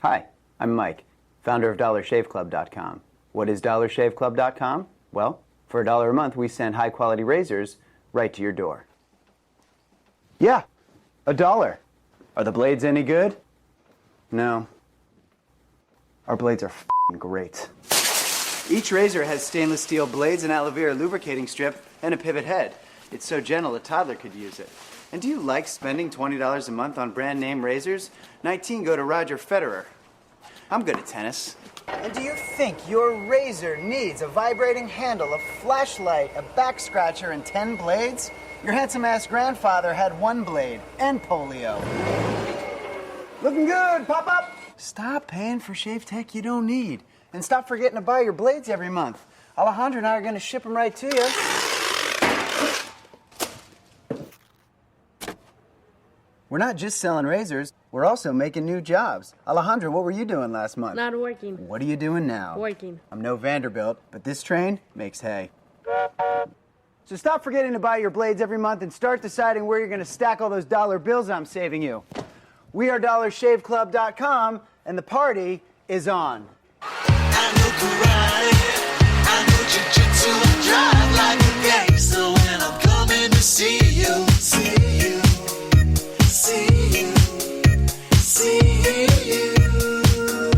Hi, I'm Mike, founder of DollarShaveClub.com. What is DollarShaveClub.com? Well, for $1 a month, we send high-quality razors right to your door. Yeah, $1. Are the blades any good? No. Our blades are f***ing great. Each razor has stainless steel blades, an aloe vera lubricating strip, and a pivot head. It's so gentle a toddler could use it. And do you like spending $20 a month on brand name razors? 19 go to Roger Federer. I'm good at tennis. And do you think your razor needs a vibrating handle, a flashlight, a back scratcher, and 10 blades? Your handsome-ass grandfather had 1 blade and polio. Looking good, Pop-Up! Stop paying for shave tech you don't need. And stop forgetting to buy your blades every month. Alejandro and I are going to ship them right to you. We're not just selling razors, we're also making new jobs. Alejandro, what were you doing last month? Not working. What are you doing now? Working. I'm no Vanderbilt, but this train makes hay. So stop forgetting to buy your blades every month and start deciding where you're going to stack all those dollar bills I'm saving you. We are DollarShaveClub.com, and the party is on. I know karate, I know jiu-jitsu, I drive like a gangster when I'm coming to see you, see you. See you, see you.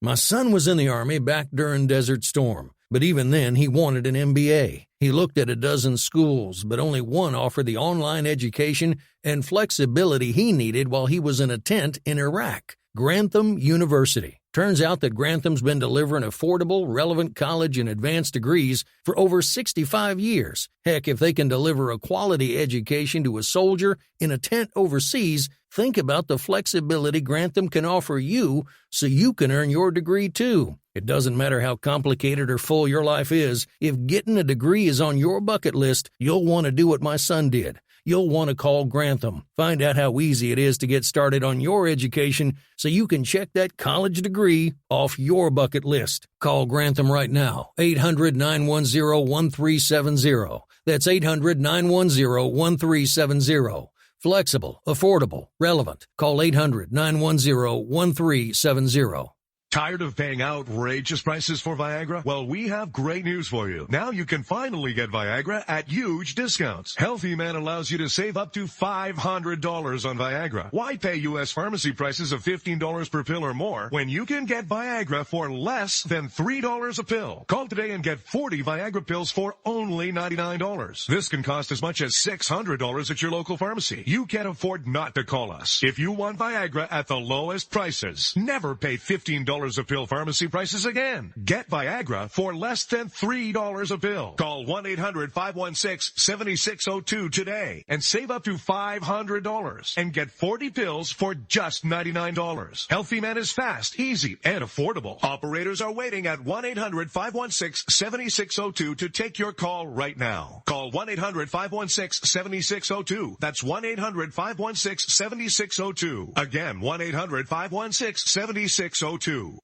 My son was in the Army back during Desert Storm, but even then he wanted an MBA. He looked at a dozen schools, but only one offered the online education and flexibility he needed while he was in a tent in Iraq. Grantham University. Turns out that Grantham's been delivering affordable, relevant college and advanced degrees for over 65 years. Heck, if they can deliver a quality education to a soldier in a tent overseas, think about the flexibility Grantham can offer you so you can earn your degree too. It doesn't matter how complicated or full your life is, if getting a degree is on your bucket list, you'll want to do what my son did. You'll want to call Grantham. Find out how easy it is to get started on your education so you can check that college degree off your bucket list. Call Grantham right now, 800-910-1370. That's 800-910-1370. Flexible, affordable, relevant. Call 800-910-1370. Tired of paying outrageous prices for Viagra? Well, we have great news for you. Now you can finally get Viagra at huge discounts. Healthy Man allows you to save up to $500 on Viagra. Why pay U.S. pharmacy prices of $15 per pill or more when you can get Viagra for less than $3 a pill? Call today and get 40 Viagra pills for only $99. This can cost as much as $600 at your local pharmacy. You can't afford not to call us. If you want Viagra at the lowest prices, never pay $15 a pill pharmacy prices again. Get Viagra for less than $3 a pill. Call 1-800-516-7602 today and save up to $500 and get 40 pills for just $99. Healthy Man is fast, easy, and affordable. Operators are waiting at 1-800-516-7602 to take your call right now. Call 1-800-516-7602. That's 1-800-516-7602. Again, 1-800-516-7602.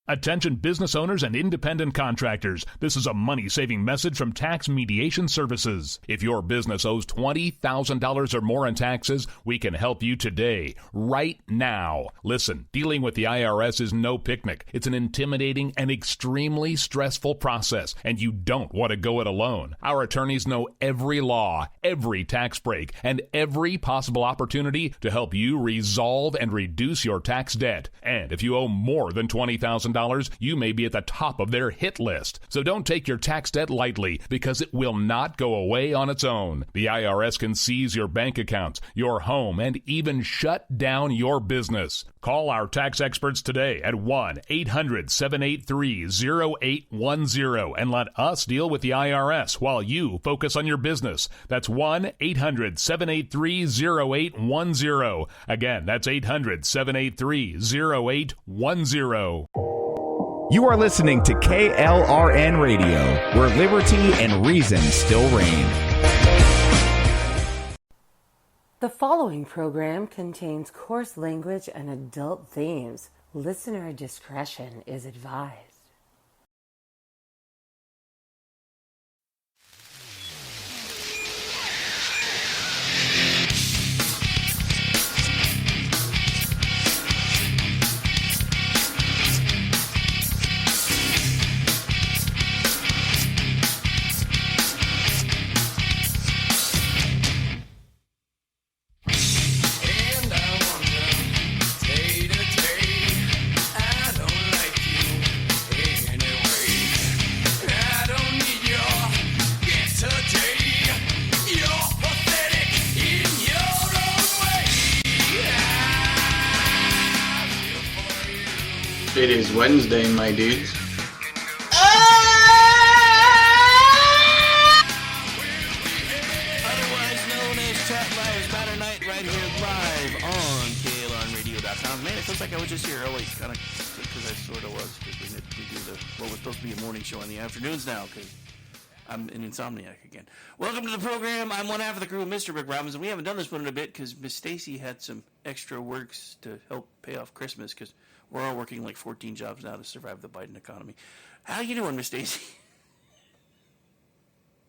Attention business owners and independent contractors. This is a money-saving message from Tax Mediation Services. If your business owes $20,000 or more in taxes, we can help you today, right now. Listen, dealing with the IRS is no picnic. It's an intimidating and extremely stressful process, and you don't want to go it alone. Our attorneys know every law, every tax break, and every possible opportunity to help you resolve and reduce your tax debt. And if you owe more than $20,000, you may be at the top of their hit list. So don't take your tax debt lightly, because it will not go away on its own. The IRS can seize your bank accounts, your home, and even shut down your business. Call our tax experts today at 1-800-783-0810 and let us deal with the IRS while you focus on your business. That's 1-800-783-0810. Again, that's 800-783-0810. You are listening to KLRN Radio, where liberty and reason still reign. The following program contains coarse language and adult themes. Listener discretion is advised. It is Wednesday, my dudes. Otherwise known as Chat Live Matter Night, right here live on KLRNradio.com. Man, it feels like I was just here early, kind of, because I sort of was, because we do what was supposed to be a morning show in the afternoons now, because I'm an insomniac again. Welcome to the program. I'm one half of the crew, Mr. Rick Robbins, and we haven't done this one in a bit because Miss Stacy had some extra works to help pay off Christmas, because we're all working like 14 jobs now to survive the Biden economy. How you doing, Miss Stacy?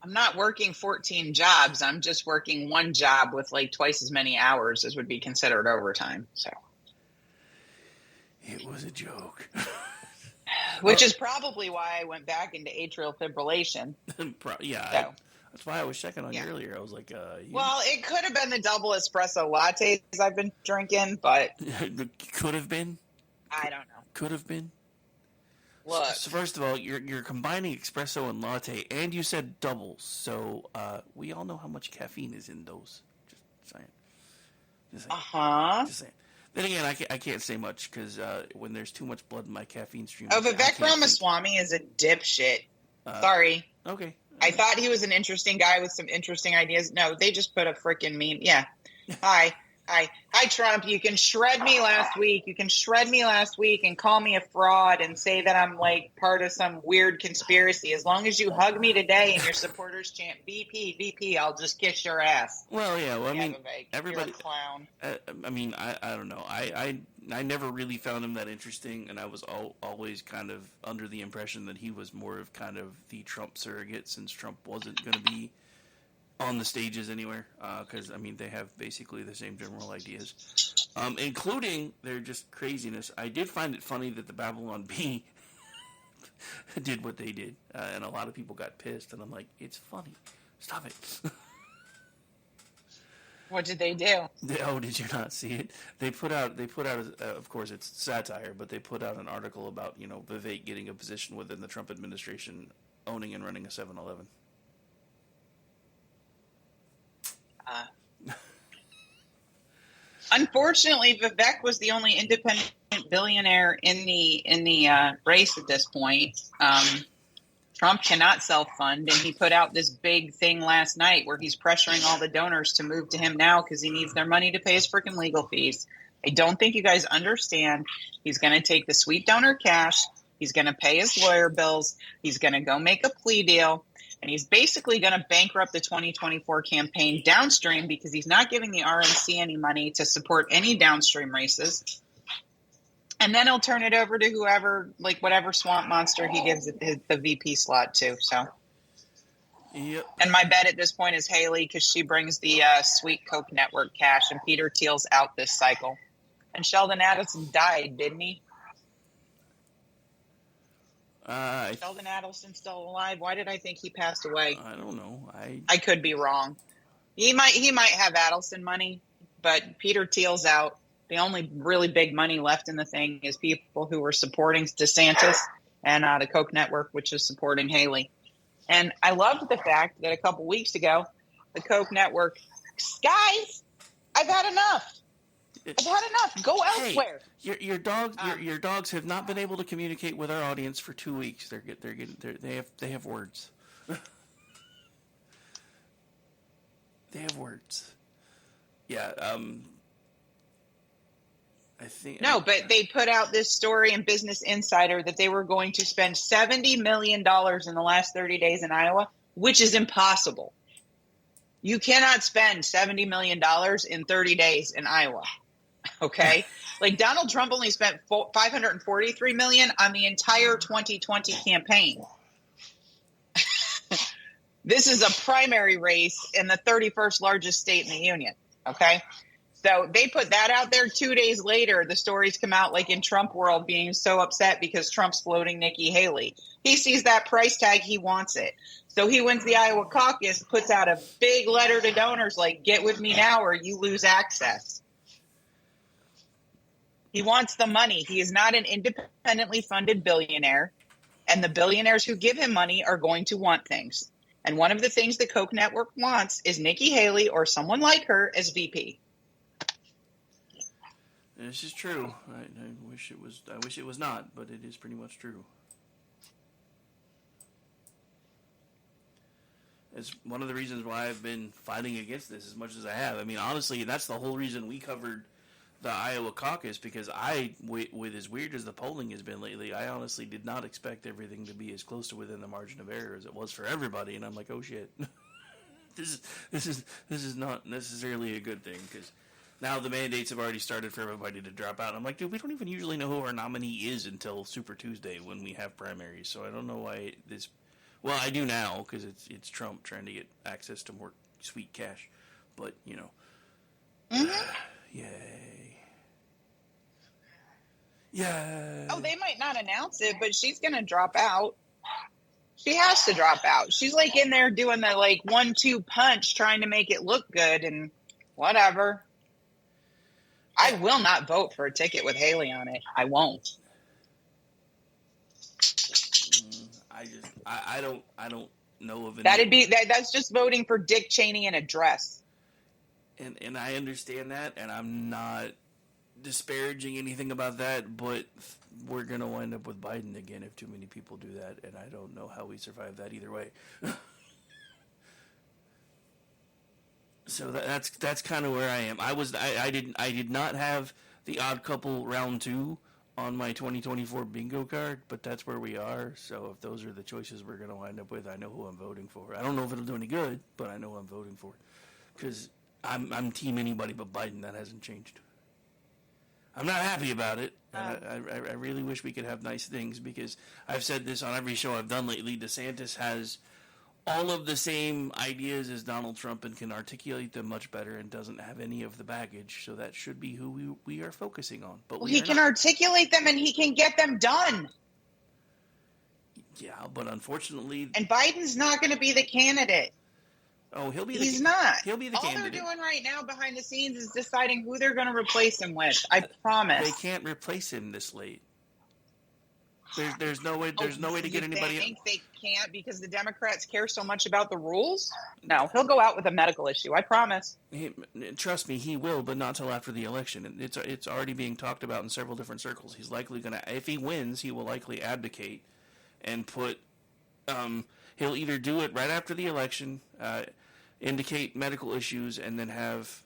I'm not working 14 jobs. I'm just working one job with like twice as many hours as would be considered overtime. So it was a joke. Which is probably why I went back into atrial fibrillation. Yeah, So. that's why I was checking on you earlier. I was like, Well, it could have been the double espresso lattes I've been drinking, but could have been. I don't know. Could have been. Look. So first of all, you're combining espresso and latte, and you said doubles. So we all know how much caffeine is in those. Just saying. Just saying. Then again, I can't say much because when there's too much blood in my caffeine stream. Oh, Vivek Ramaswamy is a dipshit. Sorry. Okay. I thought he was an interesting guy with some interesting ideas. No, they just put a freaking meme. Yeah. Hi, Trump. You can shred me last week. You can shred me last week and call me a fraud and say that I'm like part of some weird conspiracy. As long as you hug me today and your supporters chant VP, VP, I'll just kiss your ass. Well, yeah. Well, I mean, Vivek, everybody. You're a clown. I mean, I don't know. I never really found him that interesting, and I was always kind of under the impression that he was more of kind of the Trump surrogate, since Trump wasn't going to be on the stages anywhere, because, I mean, they have basically the same general ideas, including their just craziness. I did find it funny that the Babylon Bee did what they did, and a lot of people got pissed, and I'm like, it's funny. Stop it. What did they do? Oh, did you not see it? They put out, of course, it's satire, but they put out an article about, Vivek getting a position within the Trump administration, owning and running a 7-Eleven. Unfortunately, Vivek was the only independent billionaire in the race at this point. Trump cannot self-fund, and he put out this big thing last night where he's pressuring all the donors to move to him now because he needs their money to pay his freaking legal fees. I don't think you guys understand. He's going to take the sweet donor cash. He's going to pay his lawyer bills. He's going to go make a plea deal. And he's basically going to bankrupt the 2024 campaign downstream because he's not giving the RNC any money to support any downstream races. And then he'll turn it over to whoever, like whatever swamp monster he gives the VP slot to. So, yep. And my bet at this point is Haley, because she brings the Sweet Coke Network cash, and Peter Thiel's out this cycle. And Sheldon Adelson died, didn't he? Sheldon Adelson's still alive. Why did I think he passed away? I don't know. I could be wrong. He might have Adelson money, but Peter Thiel's out. The only really big money left in the thing is people who were supporting DeSantis and the Koch network, which is supporting Haley. And I loved the fact that a couple weeks ago, the Koch network, guys, I've had enough. I've had enough. Go elsewhere. Hey, your dogs have not been able to communicate with our audience for 2 weeks. They have words. They have words. Yeah. I think but they put out this story in Business Insider that they were going to spend $70 million in the last 30 days in Iowa, which is impossible. You cannot spend $70 million in 30 days in Iowa. Okay? Like Donald Trump only spent $543 million on the entire 2020 campaign. This is a primary race in the 31st largest state in the union. Okay? So they put that out there. 2 days later, the stories come out like in Trump world being so upset because Trump's floating Nikki Haley. He sees that price tag. He wants it. So he wins the Iowa caucus, puts out a big letter to donors like, get with me now or you lose access. He wants the money. He is not an independently funded billionaire. And the billionaires who give him money are going to want things. And one of the things the Koch network wants is Nikki Haley or someone like her as VP. This is true. I wish it was. I wish it was not, but it is pretty much true. It's one of the reasons why I've been fighting against this as much as I have. I mean, honestly, that's the whole reason we covered the Iowa caucus, because with as weird as the polling has been lately, I honestly did not expect everything to be as close to within the margin of error as it was for everybody. And I'm like, oh shit, this is not necessarily a good thing, because now the mandates have already started for everybody to drop out. I'm like, dude, we don't even usually know who our nominee is until Super Tuesday when we have primaries. So I don't know why this. Well, I do now, because it's Trump trying to get access to more sweet cash. But, you know. Yay. Yay. Oh, they might not announce it, but she's going to drop out. She has to drop out. She's like in there doing the 1-2 punch, trying to make it look good and whatever. I will not vote for a ticket with Haley on it. I won't. I don't know of any. That's just voting for Dick Cheney in a dress. And I understand that, and I'm not disparaging anything about that, but we're gonna wind up with Biden again if too many people do that, and I don't know how we survive that either way. So that's kind of where I am. I did not have the Odd Couple round 2 on my 2024 bingo card, but that's where we are. So if those are the choices we're going to wind up with, I know who I'm voting for. I don't know if it'll do any good, but I know who I'm voting for, because I'm team anybody but Biden. That hasn't changed. I'm not happy about it. I really wish we could have nice things, because I've said this on every show I've done lately. DeSantis has all of the same ideas as Donald Trump and can articulate them much better and doesn't have any of the baggage. So that should be who we are focusing on. But he can articulate them and he can get them done. Yeah, but unfortunately... And Biden's not going to be the candidate. Oh, He's not. He'll be the candidate. All they're doing right now behind the scenes is deciding who they're going to replace him with. I promise. They can't replace him this late. There's no way. There's no way to get anybody. I think they can't because the Democrats care so much about the rules. No, he'll go out with a medical issue. I promise. Trust me, he will, but not till after the election. It's already being talked about in several different circles. He's likely gonna, if he wins, he will likely abdicate and put. He'll either do it right after the election, indicate medical issues, and then have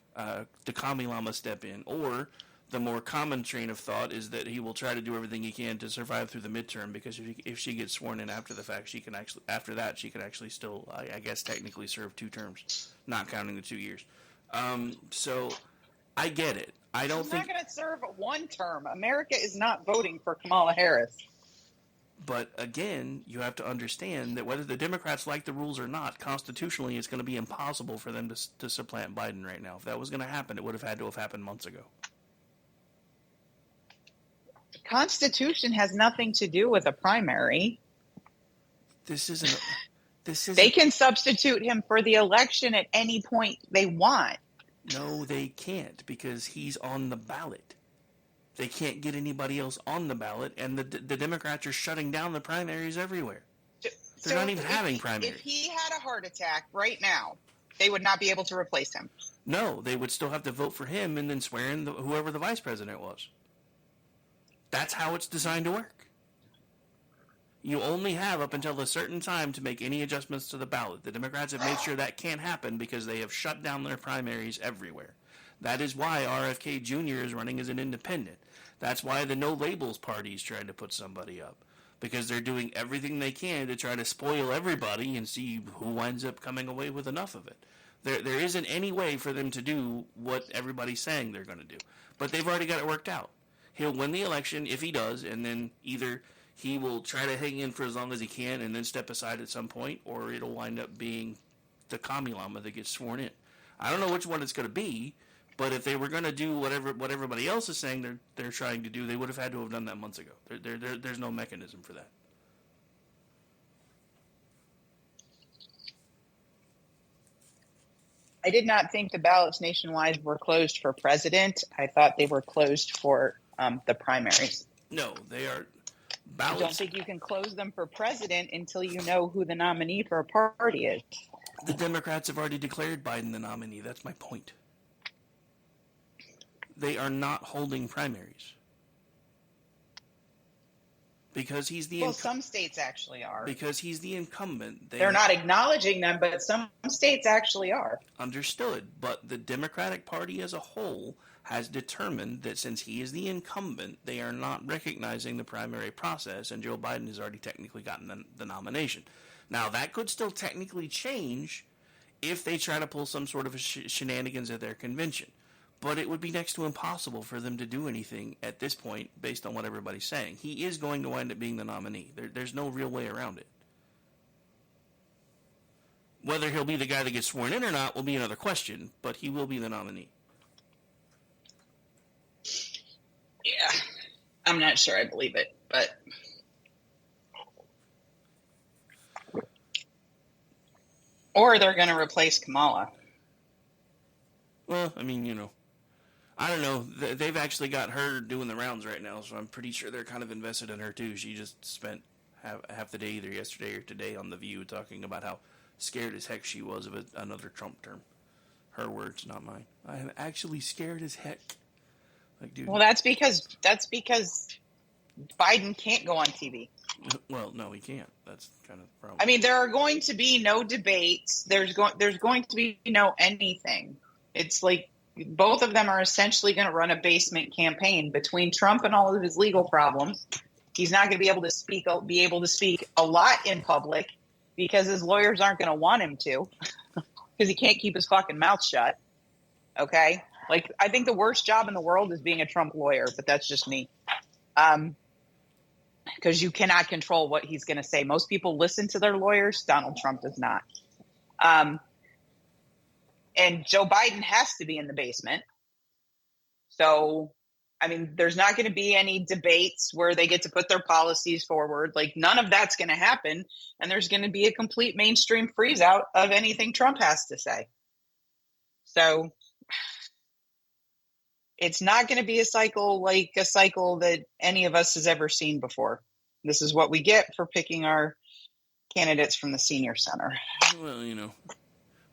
the Kami Lama step in, or the more common train of thought is that he will try to do everything he can to survive through the midterm, because if she gets sworn in after the fact, she can actually still, I guess, technically serve 2 terms, not counting the 2 years. So I get it. She's not going to serve 1 term. America is not voting for Kamala Harris. But again, you have to understand that whether the Democrats like the rules or not, constitutionally, it's going to be impossible for them to supplant Biden right now. If that was going to happen, it would have had to have happened months ago. Constitution has nothing to do with a primary. This isn't. They can substitute him for the election at any point they want. No, they can't, because he's on the ballot. They can't get anybody else on the ballot, and the Democrats are shutting down the primaries everywhere. They're not even having primaries. If he had a heart attack right now, they would not be able to replace him. No, they would still have to vote for him and then swear in whoever the vice president was. That's how it's designed to work. You only have up until a certain time to make any adjustments to the ballot. The Democrats have made sure that can't happen because they have shut down their primaries everywhere. That is why RFK Jr. is running as an independent. That's why the No Labels Party is trying to put somebody up, because they're doing everything they can to try to spoil everybody and see who winds up coming away with enough of it. There isn't any way for them to do what everybody's saying they're going to do. But they've already got it worked out. He'll win the election if he does, and then either he will try to hang in for as long as he can and then step aside at some point, or it'll wind up being the Kami Lama that gets sworn in. I don't know which one it's going to be, but if they were going to do what everybody else is saying they're trying to do, they would have had to have done that months ago. There's no mechanism for that. I did not think the ballots nationwide were closed for president. I thought they were closed for the primaries. No, they are ballots. I don't think you can close them for president until you know who the nominee for a party is. The Democrats have already declared Biden the nominee. That's my point. They are not holding primaries. Because he's the Well, some states actually are. Because he's the incumbent. They're not acknowledging them, but some states actually are. Understood. But the Democratic Party as a whole has determined that since he is the incumbent, they are not recognizing the primary process, and Joe Biden has already technically gotten the nomination. Now, that could still technically change if they try to pull some sort of shenanigans at their convention. But it would be next to impossible for them to do anything at this point based on what everybody's saying. He is going to wind up being the nominee. There's no real way around it. Whether he'll be the guy that gets sworn in or not will be another question, but he will be the nominee. Yeah, I'm not sure I believe it, but... Or they're going to replace Kamala. Well, I mean, I don't know. They've actually got her doing the rounds right now, so I'm pretty sure they're kind of invested in her, too. She just spent half the day, either yesterday or today, on The View talking about how scared as heck she was of another Trump term. Her words, not mine. I am actually scared as heck. Like, dude. Well, that's because Biden can't go on TV. Well, no, he can't. That's kind of the problem. I mean, there are going to be no debates. There's going to be no anything. It's like both of them are essentially going to run a basement campaign between Trump and all of his legal problems. He's not going to be able to speak a lot in public because his lawyers aren't going to want him to because he can't keep his fucking mouth shut. Okay? Like, I think the worst job in the world is being a Trump lawyer, but that's just me. Because you cannot control what he's going to say. Most people listen to their lawyers. Donald Trump does not. And Joe Biden has to be in the basement. So, I mean, there's not going to be any debates where they get to put their policies forward. Like, none of that's going to happen. And there's going to be a complete mainstream freeze out of anything Trump has to say. So, it's not going to be a cycle like a cycle that any of us has ever seen before. This is what we get for picking our candidates from the senior center. Well,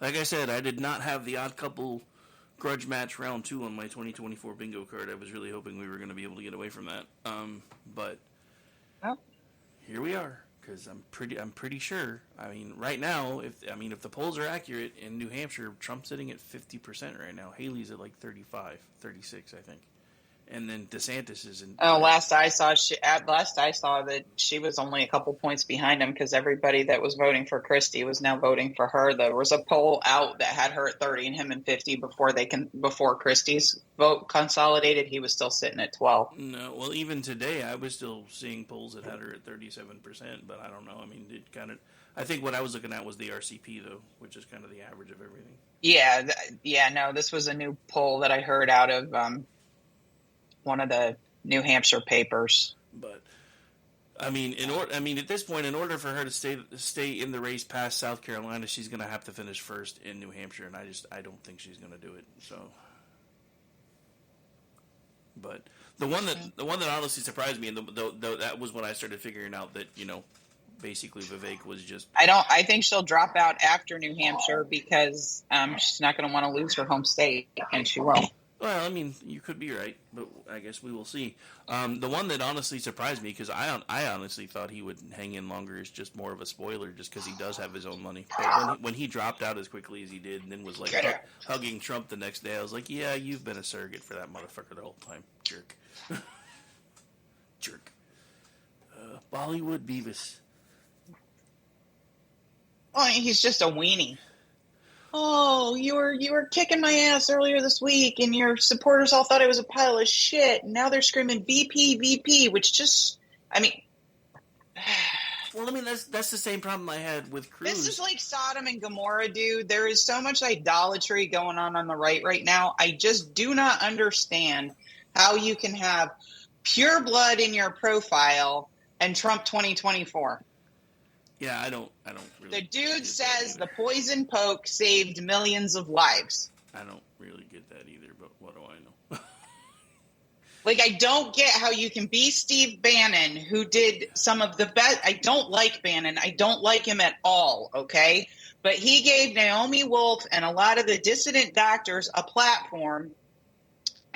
like I said, I did not have the Odd Couple grudge match round 2 on my 2024 bingo card. I was really hoping we were going to be able to get away from that. But here we are, because I'm pretty sure. I mean, right now, if the polls are accurate in New Hampshire, Trump's sitting at 50% right now. Haley's at like 35, 36, I think. And then DeSantis is in. Oh, last I saw that she was only a couple points behind him because everybody that was voting for Christie was now voting for her. There was a poll out that had her at 30 and him at 50 before Christie's vote consolidated. He was still sitting at 12. No, well, even today I was still seeing polls that had her at 37%, but I don't know. I mean, it kind of. I think what I was looking at was the RCP though, which is kind of the average of everything. Yeah, no, this was a new poll that I heard out of. One of the New Hampshire papers. But I mean, at this point, in order for her to stay in the race past South Carolina, she's going to have to finish first in New Hampshire, and I don't think she's going to do it. So, but the one that honestly surprised me, and that was when I started figuring out that basically Vivek was just. I think she'll drop out after New Hampshire because she's not going to want to lose her home state, and she won't. Well, I mean, you could be right, but I guess we will see. The one that honestly surprised me, because I honestly thought he would hang in longer, is just more of a spoiler, just because he does have his own money. But when he dropped out as quickly as he did, and then was like hugging Trump the next day, I was like, yeah, you've been a surrogate for that motherfucker the whole time, jerk. Jerk. Bollywood Beavis. Oh, he's just a weenie. Oh, you were kicking my ass earlier this week, and your supporters all thought I was a pile of shit. And now they're screaming VP, VP, which just, I mean. Well, I mean, that's the same problem I had with Cruz. This is like Sodom and Gomorrah, dude. There is so much idolatry going on the right now. I just do not understand how you can have pure blood in your profile and Trump 2024. Yeah, I don't really. The dude says the poison poke saved millions of lives. I don't really get that either, but what do I know? Like, I don't get how you can be Steve Bannon, who did some of the best. I don't like Bannon. I don't like him at all, okay? But he gave Naomi Wolf and a lot of the dissident doctors a platform,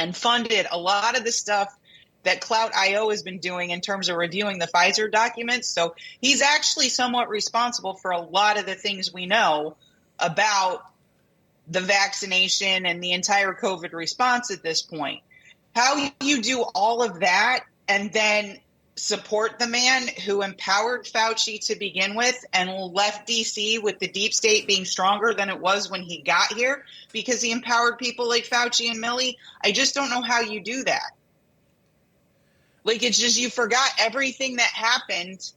and funded a lot of the stuff that Clout.io has been doing in terms of reviewing the Pfizer documents. So he's actually somewhat responsible for a lot of the things we know about the vaccination and the entire COVID response at this point. How you do all of that and then support the man who empowered Fauci to begin with and left DC with the deep state being stronger than it was when he got here because he empowered people like Fauci and Milley. I just don't know how you do that. Like, it's just, you forgot everything that happened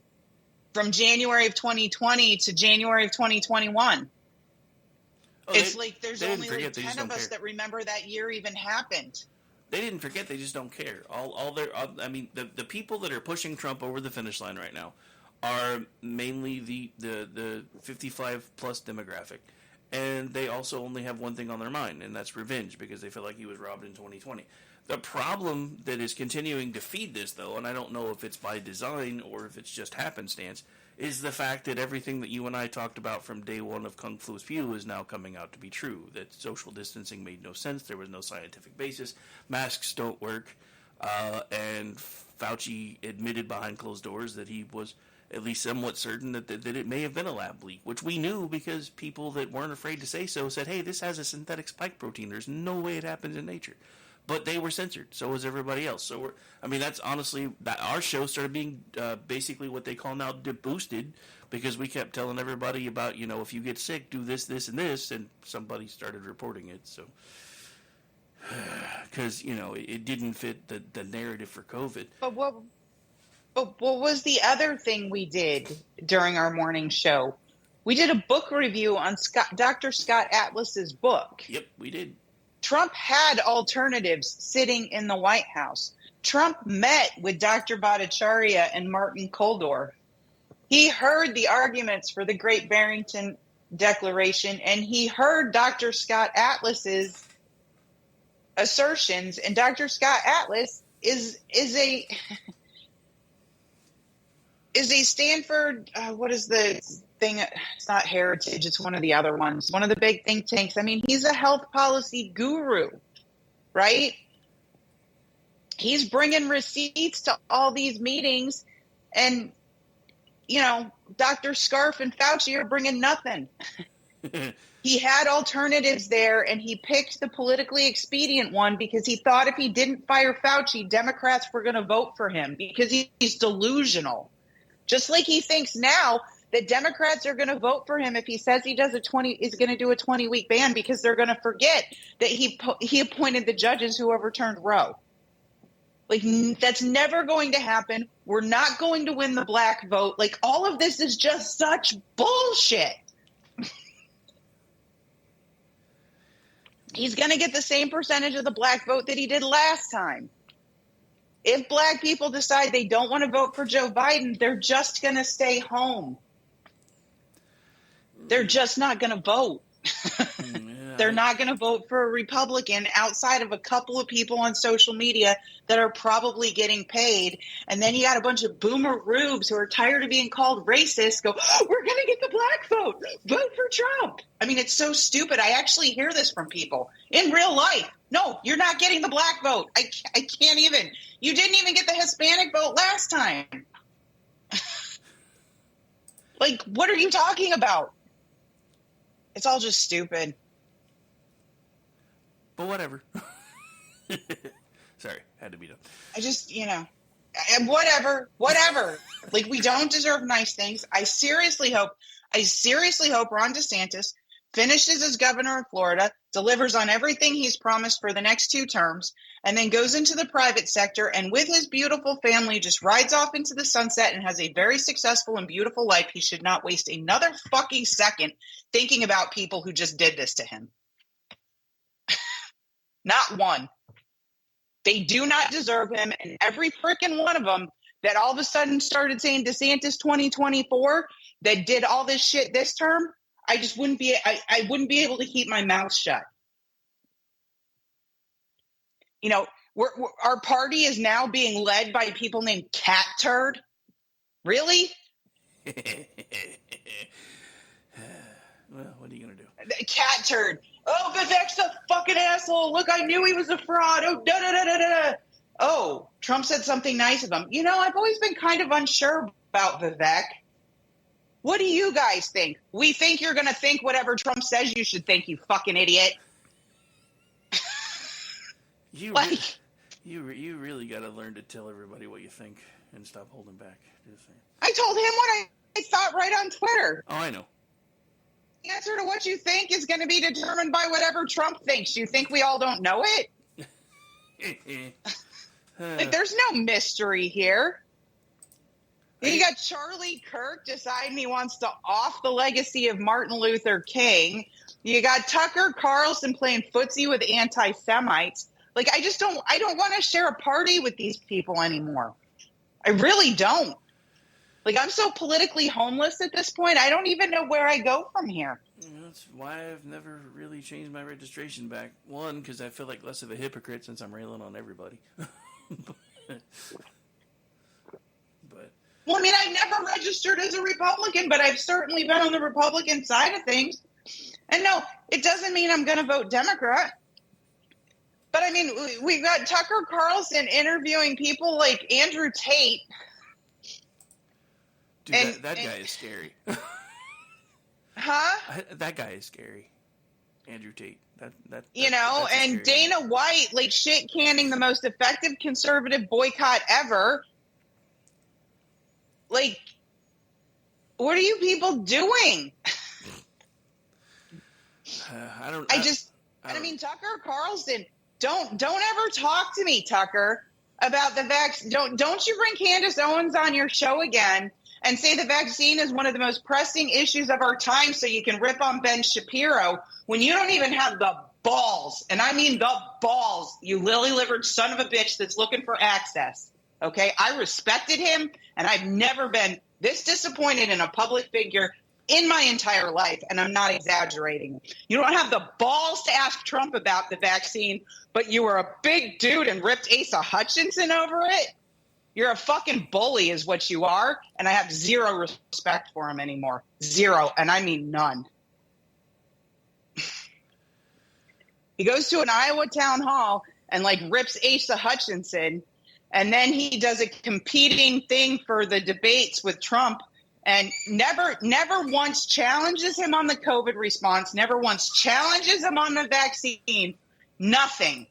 from January of 2020 to January of 2021. It's like there's only like 10 of us that remember that year even happened. They didn't forget. They just don't care. I mean, the people that are pushing Trump over the finish line right now are mainly the 55 plus demographic, and they also only have one thing on their mind, and that's revenge because they feel like he was robbed in 2020. The problem that is continuing to feed this, though, and I don't know if it's by design or if it's just happenstance, is the fact that everything that you and I talked about from day one of Kung Flu's Pew is now coming out to be true. That social distancing made no sense. There was no scientific basis. Masks don't work. And Fauci admitted behind closed doors that he was at least somewhat certain that it may have been a lab leak, which we knew because people that weren't afraid to say so said, hey, this has a synthetic spike protein. There's no way it happens in nature. But they were censored. So was everybody else. So that's honestly that our show started being basically what they call now boosted because we kept telling everybody about, if you get sick, do this, this, and this, and somebody started reporting it. So because it didn't fit the narrative for COVID. But what was the other thing we did during our morning show? We did a book review on Dr. Scott Atlas's book. Yep, we did. Trump had alternatives sitting in the White House. Trump met with Dr. Bhattacharya and Martin Kulldorff. He heard the arguments for the Great Barrington Declaration, and he heard Dr. Scott Atlas's assertions. And Dr. Scott Atlas is a Stanford. What is the thing? It's not Heritage. It's one of the other ones. One of the big think tanks. I mean, he's a health policy guru, right? He's bringing receipts to all these meetings, and Dr. Scarf and Fauci are bringing nothing. He had alternatives there, and he picked the politically expedient one because he thought if he didn't fire Fauci, Democrats were going to vote for him because he's delusional. Just like he thinks now that Democrats are going to vote for him if he says he does is going to do a 20-week ban because they're going to forget that he appointed the judges who overturned Roe. Like, that's never going to happen. We're not going to win the black vote. Like, all of this is just such bullshit. He's going to get the same percentage of the black vote that he did last time. If black people decide they don't want to vote for Joe Biden, they're just going to stay home. They're just not going to vote. They're not going to vote for a Republican outside of a couple of people on social media that are probably getting paid. And then you got a bunch of boomer rubes who are tired of being called racist go, oh, we're going to get the black vote. Vote for Trump. I mean, it's so stupid. I actually hear this from people in real life. No, you're not getting the black vote. I can't even. You didn't even get the Hispanic vote last time. Like, what are you talking about? It's all just stupid. But whatever. Sorry, had to be done. I just, whatever. Like, we don't deserve nice things. I seriously hope Ron DeSantis finishes as governor of Florida, delivers on everything he's promised for the next 2 terms, and then goes into the private sector and with his beautiful family just rides off into the sunset and has a very successful and beautiful life. He should not waste another fucking second thinking about people who just did this to him. Not one. They do not deserve him, and every freaking one of them that all of a sudden started saying DeSantis 2024 that did all this shit this term, I just wouldn't be able to keep my mouth shut. Our party is now being led by people named Cat Turd. Really? Well, what are you going to do? Cat Turd. Oh, Vivek's a fucking asshole. Look, I knew he was a fraud. Oh, da-da-da-da-da. Oh, Trump said something nice of him. You know, I've always been kind of unsure about Vivek. What do you guys think? We think you're going to think whatever Trump says you should think, you fucking idiot. You Like- you really got to learn to tell everybody what you think and stop holding back. Just saying. I told him what I thought right on Twitter. Oh, I know. The answer to what you think is going to be determined by whatever Trump thinks. You think we all don't know it? Like, there's no mystery here. You got Charlie Kirk deciding he wants to off the legacy of Martin Luther King. You got Tucker Carlson playing footsie with anti-Semites. Like, I don't want to share a party with these people anymore. I really don't. Like, I'm so politically homeless at this point, I don't even know where I go from here. That's why I've never really changed my registration back. One, because I feel like less of a hypocrite since I'm railing on everybody. but Well, I mean, I never registered as a Republican, but I've certainly been on the Republican side of things. And no, it doesn't mean I'm going to vote Democrat. But I mean, we've got Tucker Carlson interviewing people like Andrew Tate. dude, And- that guy is scary. Huh? That guy is scary. Andrew Tate. That You know, that's a and scary Dana White, like, shit canning the most effective conservative boycott ever. Like, what are you people doing? I don't. I mean, Tucker Carlson, don't ever talk to me, Tucker, about the vaccine. Don't you bring Candace Owens on your show again and say the vaccine is one of the most pressing issues of our time so you can rip on Ben Shapiro when you don't even have the balls, and I mean the balls, you lily-livered son of a bitch that's looking for access. Okay? I respected him, and I've never been this disappointed in a public figure in my entire life, and I'm not exaggerating. You don't have the balls to ask Trump about the vaccine, but you were a big dude and ripped Asa Hutchinson over it? You're a fucking bully is what you are, and I have zero respect for him anymore. Zero, and I mean none. He goes to an Iowa town hall and, like, rips Asa Hutchinson, and then he does a competing thing for the debates with Trump and never once challenges him on the COVID response, never once challenges him on the vaccine. Nothing.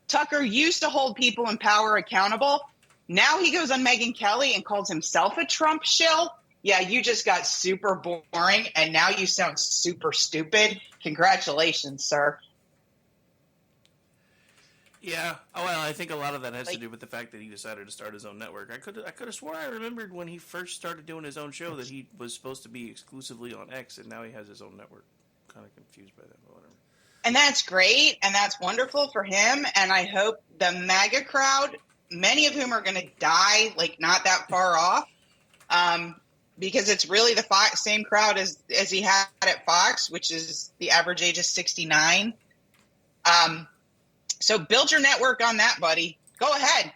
Tucker used to hold people in power accountable. Now he goes on Megyn Kelly and calls himself a Trump shill. Yeah, you just got super boring, and now you sound super stupid. Congratulations, sir. Yeah. Oh, well, I think a lot of that has to do with the fact that he decided to start his own network. I could have swore I remembered when he first started doing his own show that he was supposed to be exclusively on X, and now he has his own network. Kind of confused by that, but whatever. And that's great, and that's wonderful for him, and I hope the MAGA crowd, many of whom are going to die, like, not that far off, because it's really the same crowd as he had at Fox, which is the average age is 69. So build your network on that, buddy. Go ahead.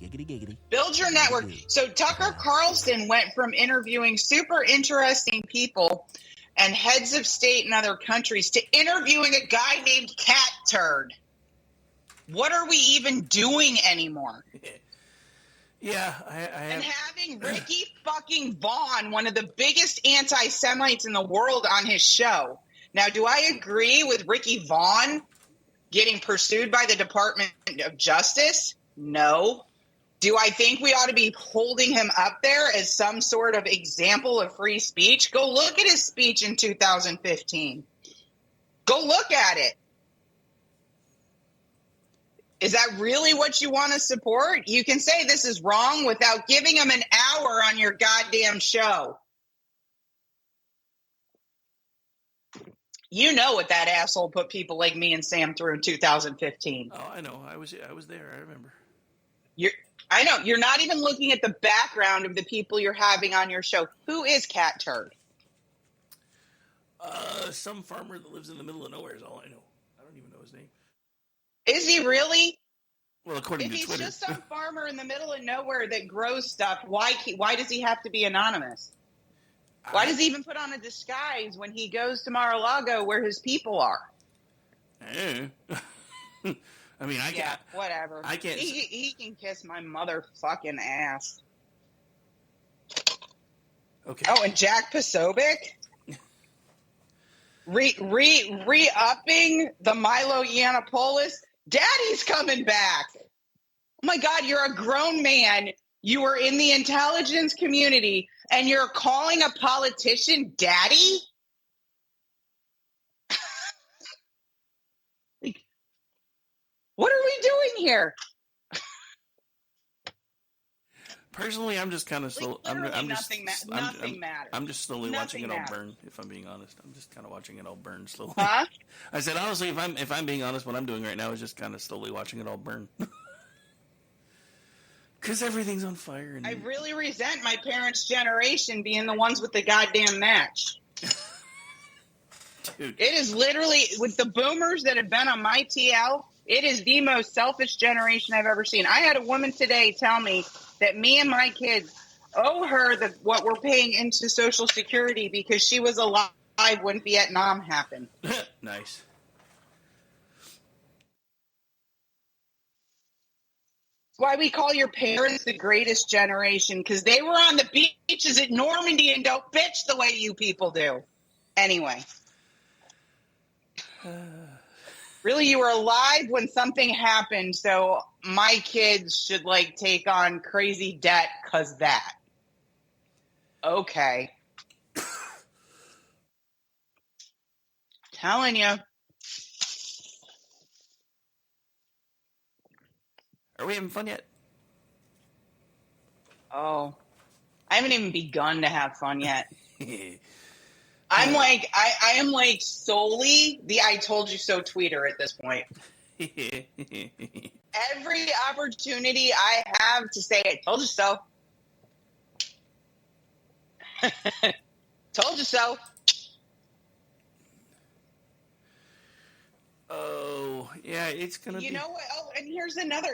Giggity. Build your network. So Tucker Carlson went from interviewing super interesting people and heads of state in other countries to interviewing a guy named Cat Turd. What are we even doing anymore? Yeah, And having Ricky fucking Vaughn, one of the biggest anti-Semites in the world, on his show. Now, do I agree with Ricky Vaughn getting pursued by the Department of Justice? No. Do I think we ought to be holding him up there as some sort of example of free speech? Go look at his speech in 2015. Go look at it. Is that really what you want to support? You can say this is wrong without giving him an hour on your goddamn show. You know what that asshole put people like me and Sam through in 2015. Oh, I know. I was there. I remember. I know. You're not even looking at the background of the people you're having on your show. Who is Cat Turd? Some farmer that lives in the middle of nowhere is all I know. I don't even know his name. Is he really? Well, according to If he's Twitter. just some farmer in the middle of nowhere that grows stuff, why does he have to be anonymous? Why does he even put on a disguise when he goes to Mar-a-Lago where his people are? I mean, I Yeah, can't. whatever. I can't. He can kiss my motherfucking ass. Okay. Oh, and Jack Posobiec re-upping the Milo Yiannopoulos. Daddy's coming back. Oh my God, you're a grown man. You are in the intelligence community, and you're calling a politician daddy? Like, what are we doing here? Personally, I'm just kind of slow. Nothing matters. I'm just slowly watching it all matters. burn. If I'm being honest, I'm just kind of watching it all burn slowly. Huh? I said honestly, if I'm being honest, what I'm doing right now is just kind of slowly watching it all burn. Because everything's on fire. And I really resent my parents' generation being the ones with the goddamn match. Dude. It is literally, with the boomers that have been on my TL, it is the most selfish generation I've ever seen. I had a woman today tell me that me and my kids owe her what we're paying into Social Security because she was alive when Vietnam happened. Nice. Why we call your parents the greatest generation, because they were on the beaches at Normandy and don't bitch the way you people do. Anyway. Really, you were alive when something happened, so my kids should, take on crazy debt because that. Okay. Telling you. Are we having fun yet? Oh. I haven't even begun to have fun yet. I'm I am solely the I told you so tweeter at this point. Every opportunity I have to say I told you so. Told you so. Oh, yeah, it's going to be... You know what? Oh, and here's another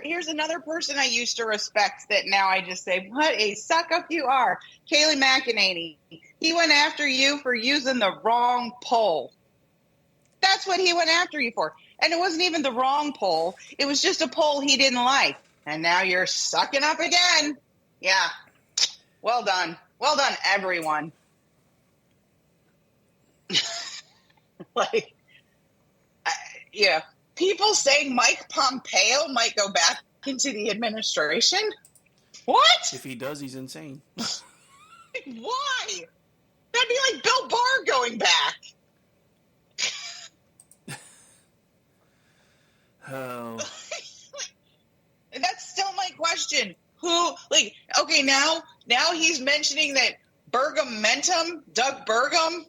person I used to respect that now I just say, what a suck-up you are. Kayleigh McEnany. He went after you for using the wrong poll. That's what he went after you for. And it wasn't even the wrong poll. It was just a poll he didn't like. And now you're sucking up again. Yeah. Well done. Well done, everyone. Yeah. People saying Mike Pompeo might go back into the administration? What? If he does, he's insane. Why? That'd be like Bill Barr going back. Oh. And that's still my question. Who, okay, now he's mentioning that Bergamentum, Doug Burgum,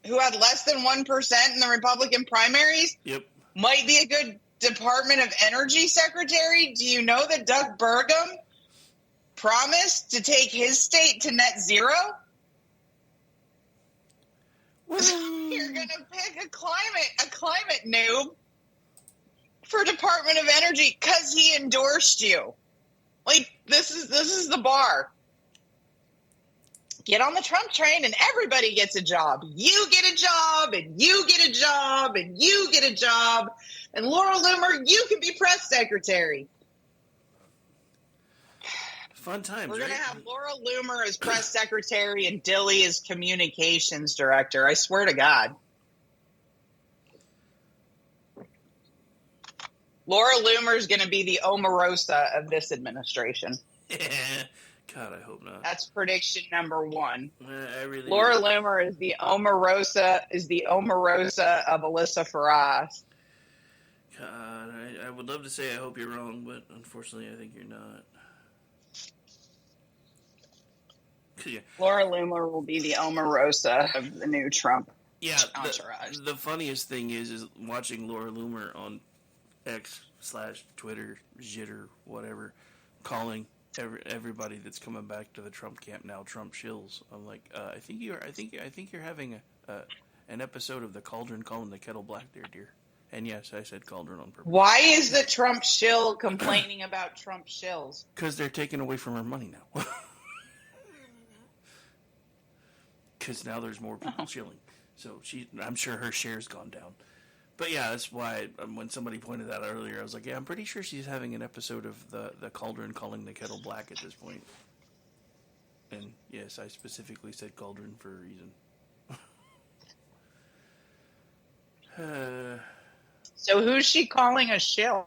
who had less than 1% in the Republican primaries, Yep. might be a good Department of Energy secretary. Do you know that Doug Burgum promised to take his state to net zero? You're going to pick a climate noob for Department of Energy because he endorsed you. This is the bar. Get on the Trump train and everybody gets a job. You get a job, and you get a job, and you get a job. And Laura Loomer, you can be press secretary. Fun times, We're right? going to have Laura Loomer as press secretary and Dilly as communications director. I swear to God. Laura Loomer is going to be the Omarosa of this administration. God, I hope not. That's prediction number one. I really Laura Loomer is the Omarosa of Alyssa Faraz. God, I would love to say I hope you're wrong, but unfortunately I think you're not. Yeah. Laura Loomer will be the Omarosa of the new Trump entourage. The funniest thing is watching Laura Loomer on X/Twitter, Jitter, whatever, calling everybody that's coming back to the Trump camp now Trump shills. I'm like, I think you're having an episode of the Cauldron calling the kettle black there, dear. And yes, I said Cauldron on purpose. Why is the Trump shill complaining about Trump shills? Because they're taking away from her money now. because now there's more people chilling. So I'm sure her share's gone down. But yeah, that's why when somebody pointed that out earlier, I was like, yeah, I'm pretty sure she's having an episode of the cauldron calling the kettle black at this point. And yes, I specifically said cauldron for a reason. So who's she calling a shill?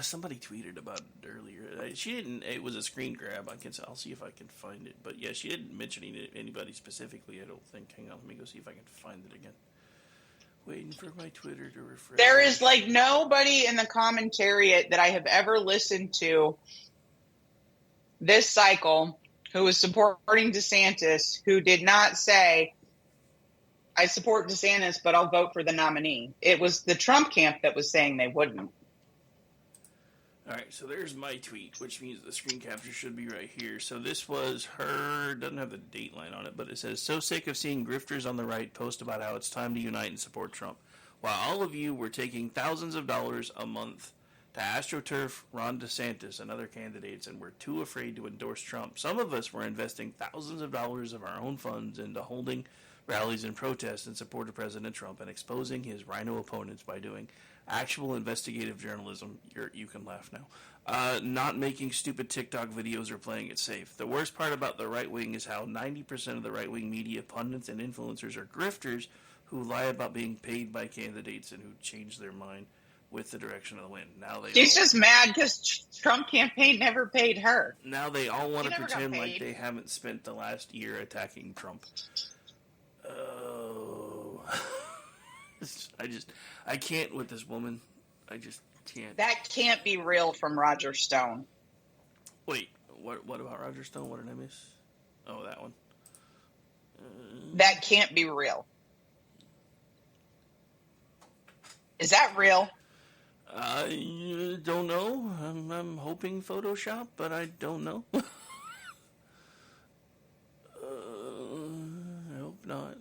Somebody tweeted about it earlier. She didn't. It was a screen grab. I'll see if I can find it. But yeah, she didn't mention anybody specifically. I don't think. Hang on, let me go see if I can find it again. Waiting for my Twitter to refresh. There is like nobody in the commentariat that I have ever listened to this cycle who was supporting DeSantis who did not say, I support DeSantis, but I'll vote for the nominee. It was the Trump camp that was saying they wouldn't. All right, so there's my tweet, which means the screen capture should be right here. So this was her, doesn't have the date line on it, but it says, so sick of seeing grifters on the right post about how it's time to unite and support Trump. While all of you were taking thousands of dollars a month to AstroTurf Ron DeSantis and other candidates and were too afraid to endorse Trump, some of us were investing thousands of dollars of our own funds into holding rallies and protests in support of President Trump and exposing his rhino opponents by doing actual investigative journalism. You can laugh now. Not making stupid TikTok videos or playing it safe. The worst part about the right wing is how 90% of the right wing media pundits and influencers are grifters who lie about being paid by candidates and who change their mind with the direction of the wind. Now She's just mad because Trump campaign never paid her. Now they all want He to never pretend got like paid. they haven't spent the last year attacking Trump. Oh. I can't with this woman. I just can't. That can't be real from Roger Stone. Wait, what about Roger Stone? What did I miss? Oh, that one. That can't be real. Is that real? I don't know. I'm hoping Photoshop, but I don't know. I hope not.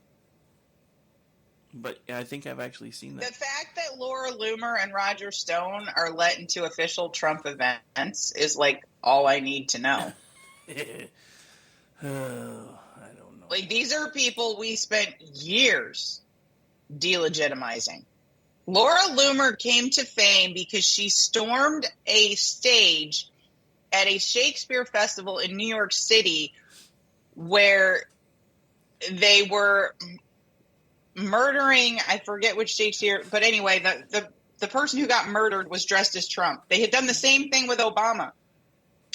But I think I've actually seen that. The fact that Laura Loomer and Roger Stone are let into official Trump events is like all I need to know. I don't know. Like, these are people we spent years delegitimizing. Laura Loomer came to fame because she stormed a stage at a Shakespeare festival in New York City where they were murdering, I forget which Shakespeare, but anyway, the person who got murdered was dressed as Trump. They had done the same thing with Obama.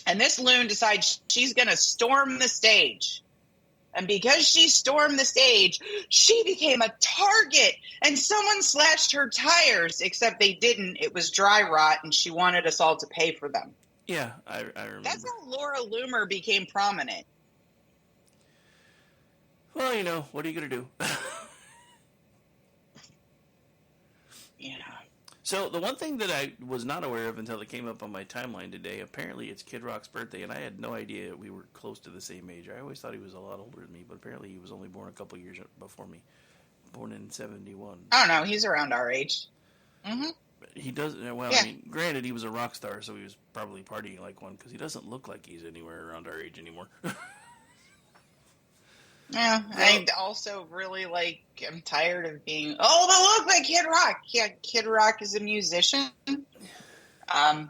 And this loon decides she's going to storm the stage. And because she stormed the stage, she became a target. And someone slashed her tires, except they didn't. It was dry rot, and she wanted us all to pay for them. Yeah, I remember. That's how Laura Loomer became prominent. Well, you know, what are you going to do? Yeah. So the one thing that I was not aware of until it came up on my timeline today, apparently it's Kid Rock's birthday, and I had no idea we were close to the same age. I always thought he was a lot older than me, but apparently he was only born a couple years before me. Born in 71. I don't know. He's around our age. Mm-hmm. He does, well, Yeah. I mean, granted, he was a rock star, so he was probably partying like one, because he doesn't look like he's anywhere around our age anymore. Yeah, I also really I'm tired of being, oh, but look like Kid Rock. Yeah, Kid Rock is a musician. I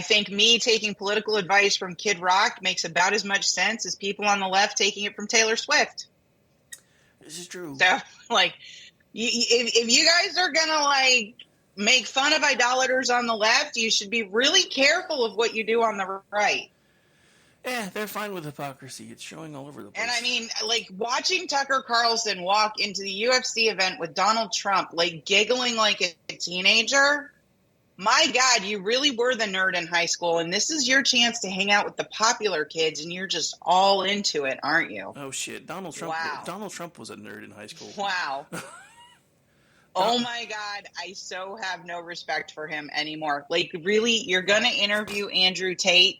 think me taking political advice from Kid Rock makes about as much sense as people on the left taking it from Taylor Swift. This is true. So, if you guys are going to, make fun of idolaters on the left, you should be really careful of what you do on the right. Yeah, they're fine with hypocrisy. It's showing all over the place. And I mean, watching Tucker Carlson walk into the UFC event with Donald Trump, giggling like a teenager. My God, you really were the nerd in high school, and this is your chance to hang out with the popular kids, and you're just all into it, aren't you? Oh shit, Donald Trump. Wow. Donald Trump was a nerd in high school. Wow. Oh my God, I so have no respect for him anymore. Really, you're gonna interview Andrew Tate?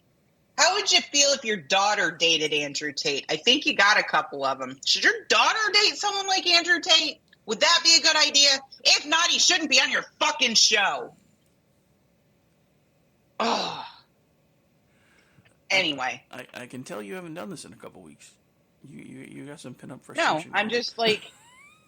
How would you feel if your daughter dated Andrew Tate? I think you got a couple of them. Should your daughter date someone like Andrew Tate? Would that be a good idea? If not, he shouldn't be on your fucking show. Oh. Anyway. I can tell you haven't done this in a couple weeks. You got some pin-up No, frustration. I'm just like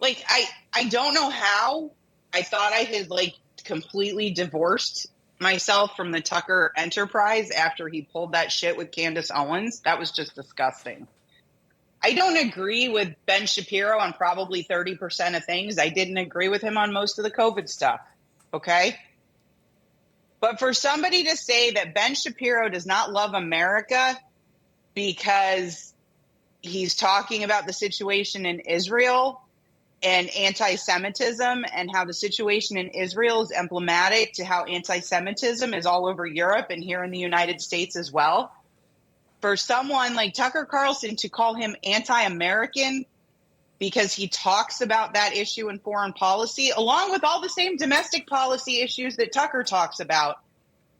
I don't know how. I thought I had like completely divorced myself from the Tucker enterprise after he pulled that shit with Candace Owens. That was just disgusting. I don't agree with Ben Shapiro on probably 30% of things. I didn't agree with him on most of the COVID stuff. Okay? But for somebody to say that Ben Shapiro does not love America because he's talking about the situation in Israel and anti-Semitism and how the situation in Israel is emblematic to how anti-Semitism is all over Europe and here in the United States as well. For someone like Tucker Carlson to call him anti-American because he talks about that issue in foreign policy, along with all the same domestic policy issues that Tucker talks about,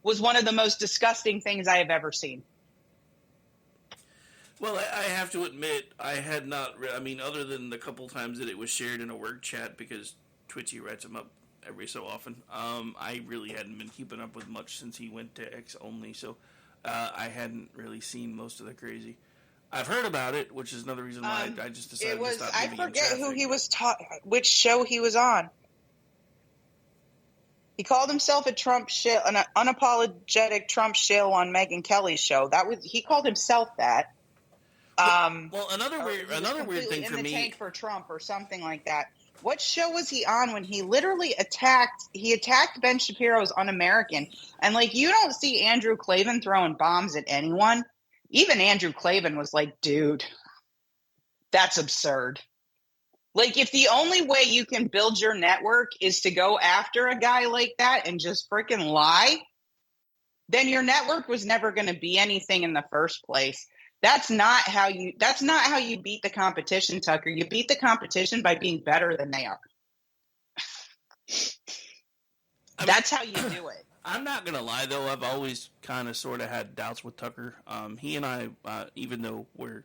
was one of the most disgusting things I have ever seen. Well, I have to admit, I had not. I mean, other than the couple times that it was shared in a work chat because Twitchy writes them up every so often. I really hadn't been keeping up with much since he went to X only, so I hadn't really seen most of the crazy. I've heard about it, which is another reason why I just decided to stop. I forget who he was which show he was on. He called himself a Trump shill, an unapologetic Trump shill on Megyn Kelly's show. He called himself that. Well, another weird thing for me. In the tank for Trump or something like that. What show was he on when he literally attacked Ben Shapiro's Un-American? And like, you don't see Andrew Klavan throwing bombs at anyone. Even Andrew Klavan was like, dude, that's absurd. Like, if the only way you can build your network is to go after a guy like that and just freaking lie, then your network was never going to be anything in the first place. That's not how you beat the competition, Tucker. You beat the competition by being better than they are. That's how you do it. I'm not going to lie, though. I've always kind of sort of had doubts with Tucker. He and I, even though we're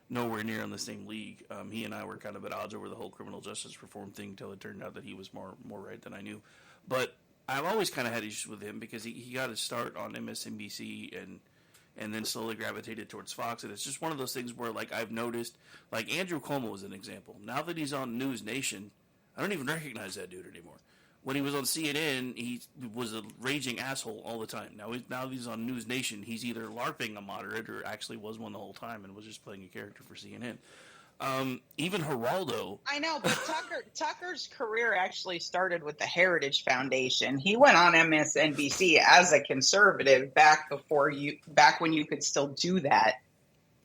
nowhere near in the same league, he and I were kind of at odds over the whole criminal justice reform thing until it turned out that he was more right than I knew. But I've always kind of had issues with him because he got his start on MSNBC and then slowly gravitated towards Fox. And it's just one of those things where, like, I've noticed, like, Andrew Cuomo is an example. Now that he's on News Nation, I don't even recognize that dude anymore. When he was on CNN, he was a raging asshole all the time. Now he's on News Nation. He's either LARPing a moderate or actually was one the whole time and was just playing a character for CNN. Even Geraldo. I know, but Tucker's career actually started with the Heritage Foundation. He went on MSNBC as a conservative back when you could still do that.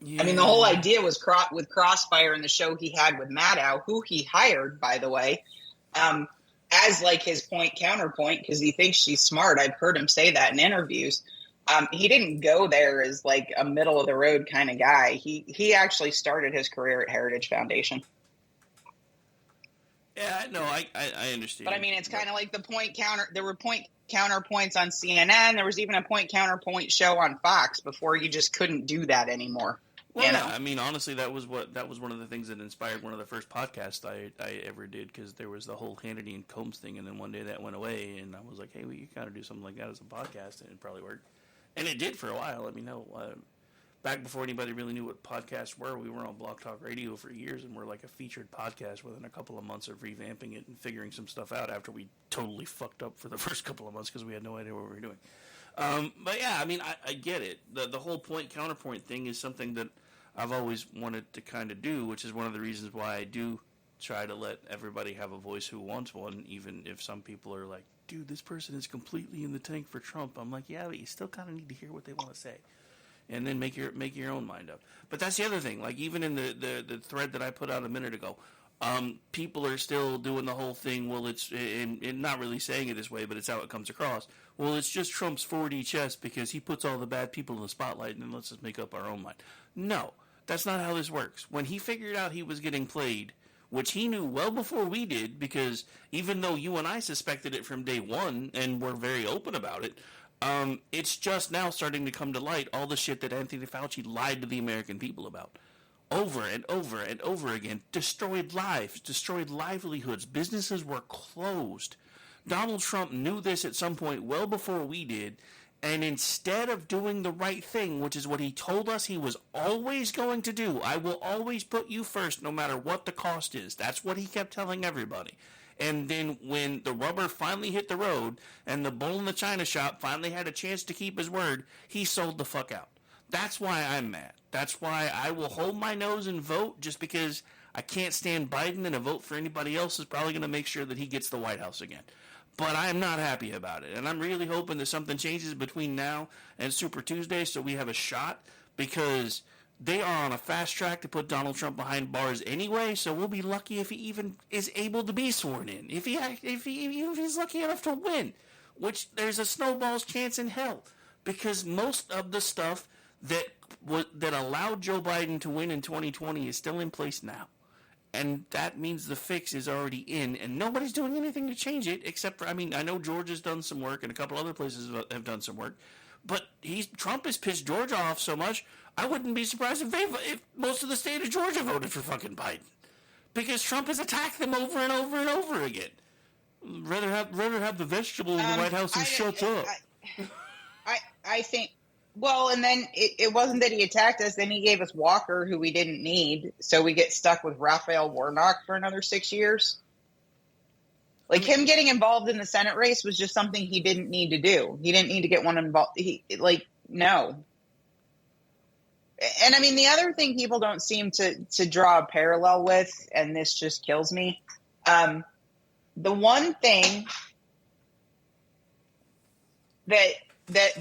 Yeah. I mean, the whole idea was with Crossfire and the show he had with Maddow, who he hired, by the way, as like his point counterpoint because he thinks she's smart. I've heard him say that in interviews. He didn't go there as like a middle of the road kind of guy. He actually started his career at Heritage Foundation. Yeah, no, I understand. But I mean, it's kind of like there were point counterpoints on CNN. There was even a point counterpoint show on Fox before you just couldn't do that anymore. Well, yeah, I mean, honestly, that was one of the things that inspired one of the first podcasts I ever did because there was the whole Hannity and Combs thing, and then one day that went away, and I was like, hey, we could kind of do something like that as a podcast, and it probably worked. And it did for a while. I mean, back before anybody really knew what podcasts were, we were on Blog Talk Radio for years, and we're like a featured podcast within a couple of months of revamping it and figuring some stuff out after we totally fucked up for the first couple of months because we had no idea what we were doing. But yeah, I mean, I get it. The whole point-counterpoint thing is something that I've always wanted to kind of do, which is one of the reasons why I do try to let everybody have a voice who wants one, even if some people are like, dude, this person is completely in the tank for Trump. I'm like, yeah, but you still kind of need to hear what they want to say. And then make your own mind up. But that's the other thing. Like, even in the thread that I put out a minute ago, people are still doing the whole thing, well, it's, and not really saying it this way, but it's how it comes across. Well, it's just Trump's 4D chess because he puts all the bad people in the spotlight and then lets us make up our own mind. No, that's not how this works. When he figured out he was getting played, which he knew well before we did, because even though you and I suspected it from day one and were very open about it, it's just now starting to come to light all the shit that Anthony Fauci lied to the American people about. Over and over and over again. Destroyed lives, destroyed livelihoods. Businesses were closed. Donald Trump knew this at some point well before we did, And instead of doing the right thing, which is what he told us he was always going to do, I will always put you first no matter what the cost is. That's what he kept telling everybody. And then when the rubber finally hit the road and the bull in the china shop finally had a chance to keep his word, he sold the fuck out. That's why I'm mad. That's why I will hold my nose and vote, just because I can't stand Biden, and a vote for anybody else is probably going to make sure that he gets the White House again. But I'm not happy about it, and I'm really hoping that something changes between now and Super Tuesday so we have a shot, because they are on a fast track to put Donald Trump behind bars anyway, so we'll be lucky if he even is able to be sworn in. If he's lucky enough to win, which there's a snowball's chance in hell, because most of the stuff that allowed Joe Biden to win in 2020 is still in place now. And that means the fix is already in, and nobody's doing anything to change it, except for, I know Georgia's done some work, and a couple other places have done some work, but Trump has pissed Georgia off so much, I wouldn't be surprised if most of the state of Georgia voted for fucking Biden. Because Trump has attacked them over and over and over again. Rather have the vegetable in the White House and shut up. I think... Well, and then it wasn't that he attacked us. Then he gave us Walker, who we didn't need. So we get stuck with Raphael Warnock for another 6 years. Like, him getting involved in the Senate race was just something he didn't need to do. He didn't need to get one involved. No. And the other thing people don't seem to draw a parallel with, and this just kills me. The one thing that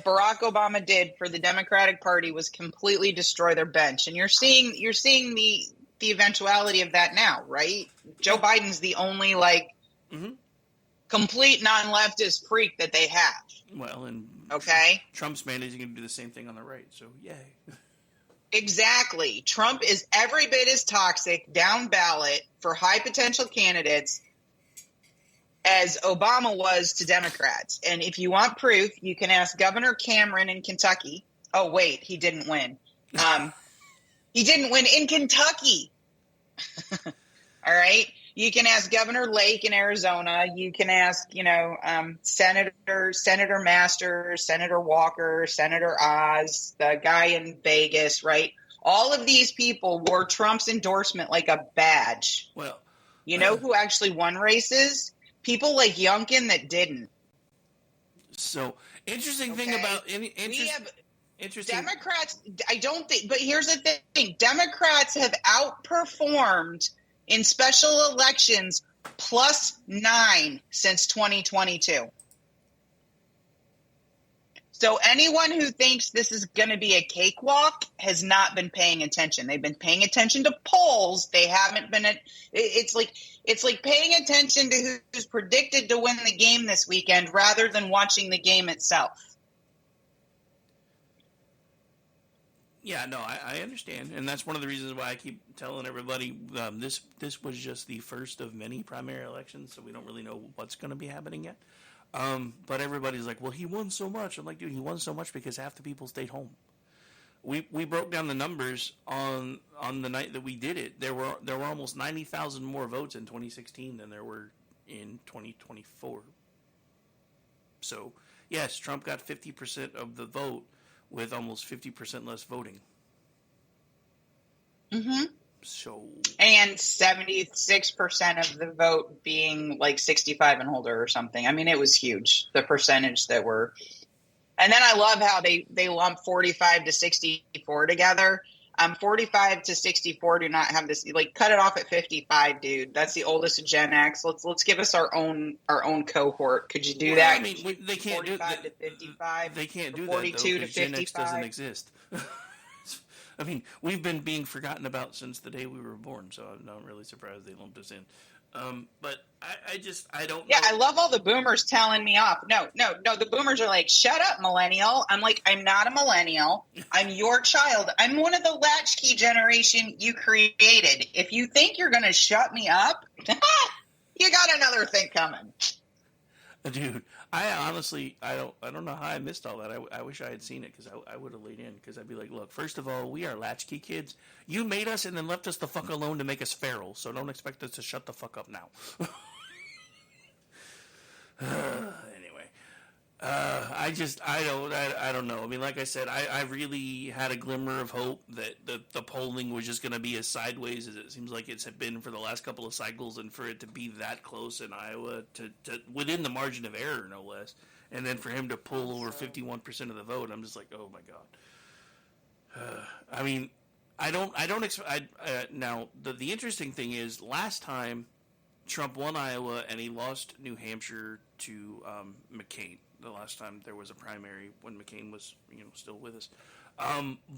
Barack Obama did for the Democratic Party was completely destroy their bench. And you're seeing the eventuality of that now, right? Joe Biden's the only complete non-leftist freak that they have. Well, and okay, Trump's managing to do the same thing on the right, so yay. Exactly. Trump is every bit as toxic down ballot for high potential candidates as Obama was to Democrats. And if you want proof, you can ask Governor Cameron in Kentucky. Oh, wait, he didn't win. He didn't win in Kentucky. All right. You can ask Governor Lake in Arizona. You can ask, Senator Masters, Senator Walker, Senator Oz, the guy in Vegas, right? All of these people wore Trump's endorsement like a badge. Well, who actually won races? People like Youngkin that didn't. So, interesting thing about interesting Democrats, I don't think, but here's the thing. Democrats have outperformed in special elections +9 since 2022. So anyone who thinks this is going to be a cakewalk has not been paying attention. They've been paying attention to polls. They haven't been it's like paying attention to who's predicted to win the game this weekend rather than watching the game itself. Yeah, no, I understand, and that's one of the reasons why I keep telling everybody this was just the first of many primary elections, so we don't really know what's going to be happening yet. But everybody's like, well, he won so much. I'm like, dude, he won so much because half the people stayed home. We broke down the numbers on the night that we did it. There were almost 90,000 more votes in 2016 than there were in 2024. So yes, Trump got 50% of the vote with almost 50% less voting. Mm-hmm. So, and 76% of the vote being like 65 and older or something. It was huge, the percentage that were. And then I love how they lump 45 to 64 together. 45 to 64 do not have this. Cut it off at 55, dude. That's the oldest of Gen X. Let's give us our own cohort. Could you do that? They can't do that. 45 to 55. They can't do that. 42 to 55. Gen X doesn't exist. We've been being forgotten about since the day we were born, so I'm not really surprised they lumped us in. But I don't know. Yeah, I love all the boomers telling me off. No, the boomers are like, shut up, millennial. I'm like, I'm not a millennial. I'm your child. I'm one of the latchkey generation you created. If you think you're going to shut me up, you got another thing coming. Dude, I honestly, I don't know how I missed all that. I wish I had seen it because I would have laid in, because I'd be like, look, first of all, we are latchkey kids. You made us and then left us the fuck alone to make us feral, so don't expect us to shut the fuck up now. Anyway, I don't know. I mean, like I said, I really had a glimmer of hope that the polling was just going to be as sideways as it seems like it's been for the last couple of cycles, and for it to be that close in Iowa to within the margin of error, no less, and then for him to pull over 51% of the vote, I'm just like, oh my god. I mean, I don't expect. Now, the interesting thing is, last time Trump won Iowa and he lost New Hampshire to McCain. The last time there was a primary when McCain was, still with us.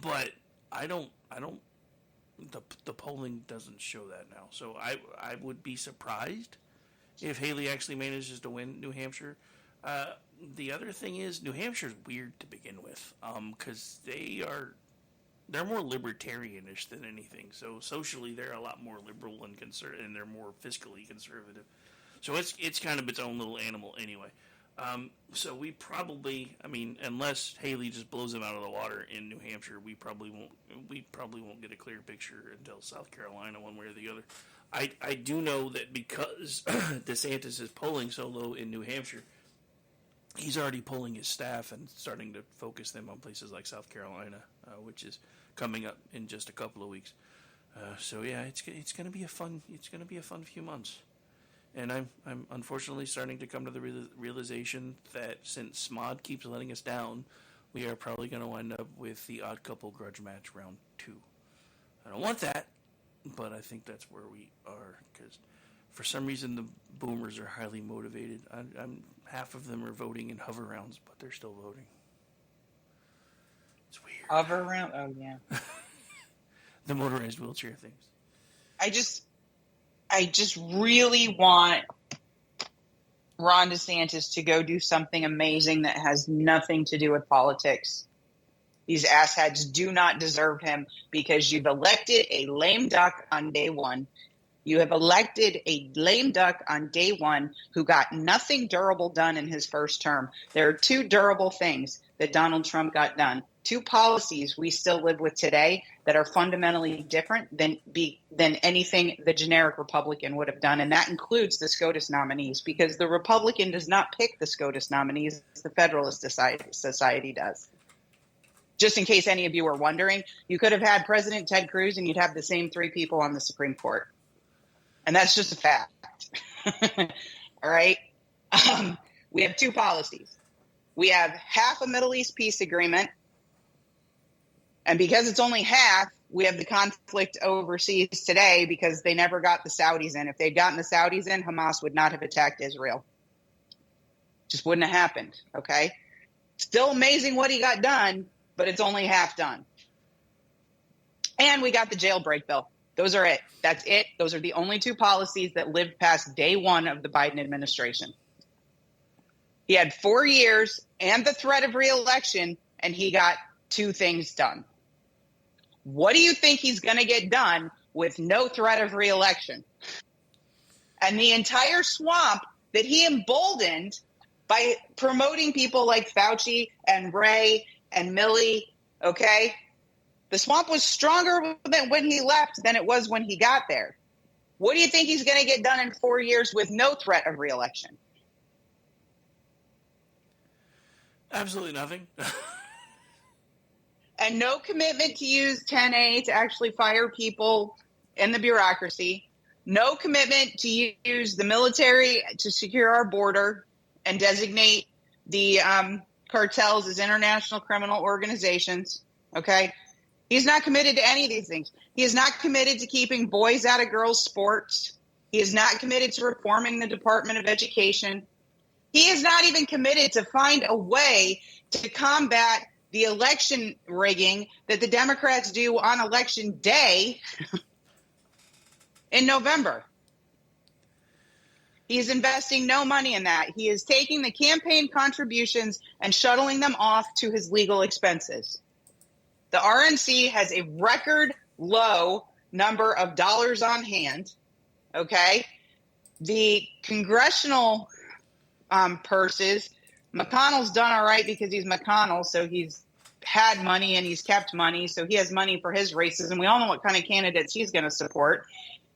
But I don't. The polling doesn't show that now. So I would be surprised if Haley actually manages to win New Hampshire. The other thing is, New Hampshire's weird to begin with, because they're more libertarianish than anything. So socially, they're a lot more liberal and conservative, and they're more fiscally conservative. So it's kind of its own little animal anyway. So we probably, unless Haley just blows them out of the water in New Hampshire, we probably won't get a clear picture until South Carolina, one way or the other. I do know that because DeSantis is polling so low in New Hampshire, he's already pulling his staff and starting to focus them on places like South Carolina, which is coming up in just a couple of weeks. So yeah, it's going to be a fun few months. And I'm unfortunately starting to come to the realization that since Smod keeps letting us down, we are probably going to wind up with the Odd Couple grudge match round 2. I don't want that, but I think that's where we are, because for some reason the boomers are highly motivated. Half of them are voting in hover rounds, but they're still voting. It's weird. Hover round? Oh, yeah. The motorized wheelchair things. I just really want Ron DeSantis to go do something amazing that has nothing to do with politics. These assheads do not deserve him, because you've elected a lame duck on day one. You have elected a lame duck on day one who got nothing durable done in his first term. There are 2 durable things that Donald Trump got done. 2 policies we still live with today that are fundamentally different than anything the generic Republican would have done, and that includes the SCOTUS nominees, because the Republican does not pick the SCOTUS nominees, the Federalist Society does. Just in case any of you are wondering, you could have had President Ted Cruz and you'd have the same 3 people on the Supreme Court. And that's just a fact. All right? We have 2 policies. We have half a Middle East peace agreement. And because it's only half, we have the conflict overseas today because they never got the Saudis in. If they'd gotten the Saudis in, Hamas would not have attacked Israel. Just wouldn't have happened, okay? Still amazing what he got done, but it's only half done. And we got the jailbreak bill. Those are it. That's it. Those are the only 2 policies that lived past day one of the Biden administration. He had 4 years and the threat of re-election, and he got 2 things done. What do you think he's going to get done with no threat of re-election? And the entire swamp that he emboldened by promoting people like Fauci and Ray and Milley, okay? The swamp was stronger than when he left than it was when he got there. What do you think he's going to get done in 4 years with no threat of re-election? Absolutely nothing. And no commitment to use 10A to actually fire people in the bureaucracy. No commitment to use the military to secure our border and designate the cartels as international criminal organizations. Okay? He's not committed to any of these things. He is not committed to keeping boys out of girls' sports. He is not committed to reforming the Department of Education. He is not even committed to find a way to combat the election rigging that the Democrats do on election day in November. He is investing no money in that. He is taking the campaign contributions and shuttling them off to his legal expenses. The RNC has a record low number of dollars on hand, okay? The congressional purses, McConnell's done all right because he's McConnell, so he's had money and he's kept money, so he has money for his races, and we all know what kind of candidates he's going to support.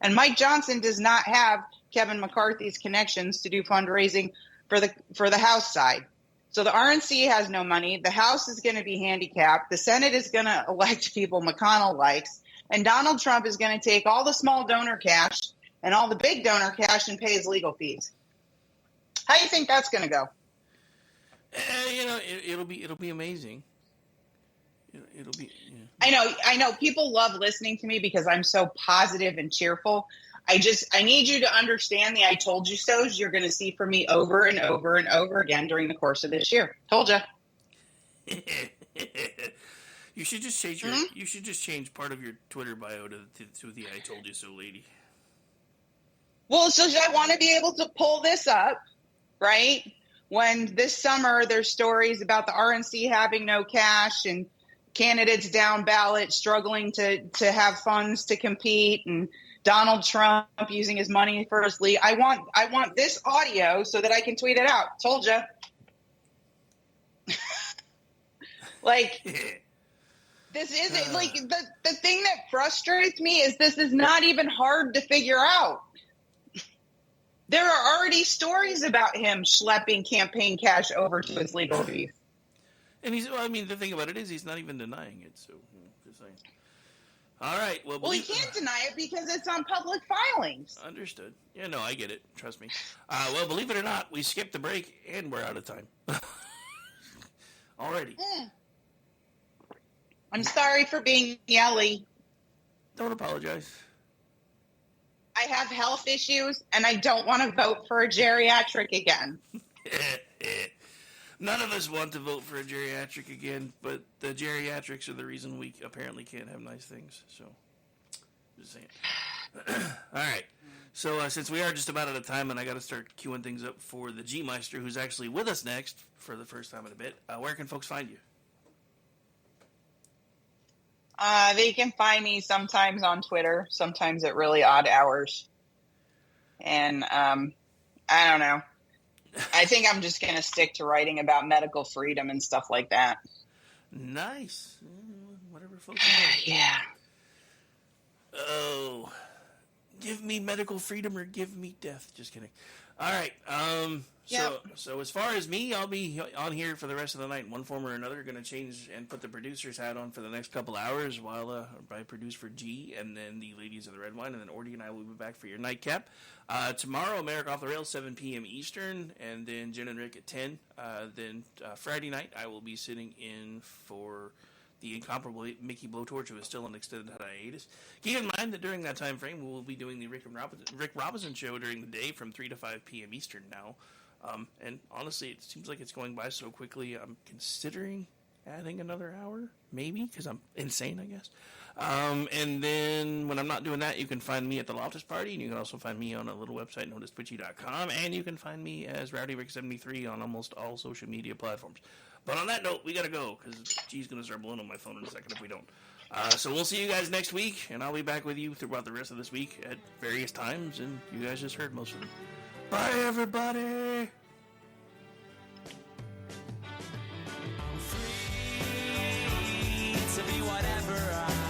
And Mike Johnson does not have Kevin McCarthy's connections to do fundraising for the House side. So the RNC has no money. The House is going to be handicapped. The Senate is going to elect people McConnell likes. And Donald Trump is going to take all the small donor cash and all the big donor cash and pay his legal fees. How do you think that's going to go? It'll be amazing. It'll be. Yeah. I know. People love listening to me because I'm so positive and cheerful. I need you to understand the "I told you so's" you're going to see from me over and over and over again during the course of this year. Told you. You should just change You should just change part of your Twitter bio to the "I told you so" lady. Well, so I want to be able to pull this up, right? When this summer there's stories about the RNC having no cash and candidates down ballot struggling to have funds to compete, and Donald Trump using his money for his league. I want this audio so that I can tweet it out. Told you. Like, this isn't like the thing that frustrates me is this is not even hard to figure out. There are already stories about him schlepping campaign cash over to his legal fees. And the thing about it is he's not even denying it. So, just saying. All right. Well, he can't deny it because it's on public filings. Understood. Yeah, no, I get it. Trust me. Well, believe it or not, we skipped the break and we're out of time. Already. I'm sorry for being yelly. Don't apologize. I have health issues, and I don't want to vote for a geriatric again. None of us want to vote for a geriatric again, but the geriatrics are the reason we apparently can't have nice things. So, just saying. All right. So, since we are just about out of time, and I got to start queuing things up for the G-Meister, who's actually with us next for the first time in a bit, where can folks find you? They can find me sometimes on Twitter, sometimes at really odd hours. And I don't know. I think I'm just going to stick to writing about medical freedom and stuff like that. Nice. Whatever folks want. Yeah. Oh. Give me medical freedom or give me death. Just kidding. All right. So as far as me, I'll be on here for the rest of the night in one form or another. Going to change and put the producer's hat on for the next couple hours while I produce for G and then the Ladies of the Red Wine, and then Ordy and I will be back for your nightcap. Tomorrow, America Off the Rails, 7 p.m. Eastern, and then Jen and Rick at 10. Then Friday night, I will be sitting in for the incomparable Mickey Blowtorch, who is still on extended hiatus. Keep in mind that during that time frame, we will be doing the Rick Robinson show during the day from 3 to 5 p.m. Eastern now. And honestly, it seems like it's going by so quickly. I'm considering adding another hour, maybe, because I'm insane, I guess. And then when I'm not doing that, you can find me at the Loftus Party, and you can also find me on a little website known as Twitchy.com, and you can find me as RowdyRick73 on almost all social media platforms. But on that note, we gotta go, because G's gonna start blowing on my phone in a second if we don't. So we'll see you guys next week, and I'll be back with you throughout the rest of this week at various times, and you guys just heard most of them. Bye, everybody! Free to be whatever I